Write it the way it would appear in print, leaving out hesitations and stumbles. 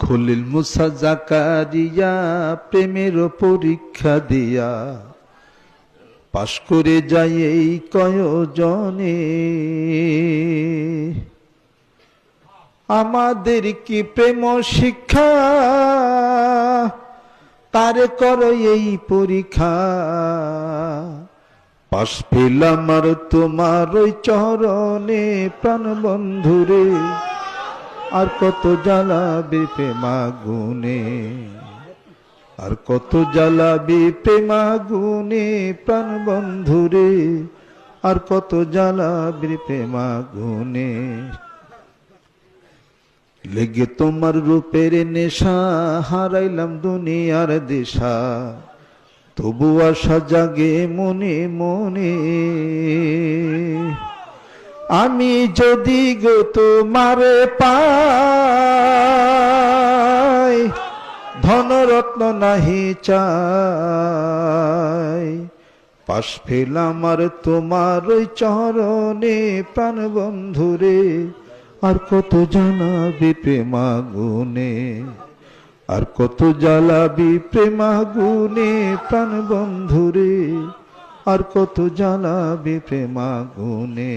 খলিল মুসা জাকারিয়া প্রেমের পরীক্ষা দিয়া পাশ করে যায় এই কয়জনে। আমাদের কি প্রেম শিক্ষা তারে করো এই পরীক্ষা। পাশ পেলাম আর তোমার ওই চরণে প্রাণ বন্ধুরে, আর কত জ্বালাবি প্রেমাগুনে, আর কত জ্বালাবি প্রেমাগুনে প্রাণ বন্ধুরে, আর কত জ্বালাবি প্রেমাগুনে। লেগে তোমার রূপের নেশা হারাইলাম দুনিয়ার দিশা, তবু আশা জাগে মনে মনে। আমি যদি গো তোমারে পাই, ধনরত্ন নাহি চাই। পাশ পেলাম আর তোমার ওই চরণে প্রাণ বন্ধুরে, আর কত জ্বালাবি প্রেমাগুনে, আর কত জ্বালাবি প্রেমাগুনে প্রাণ বন্ধুরে, আর কত জ্বালাবি প্রেমাগুনে।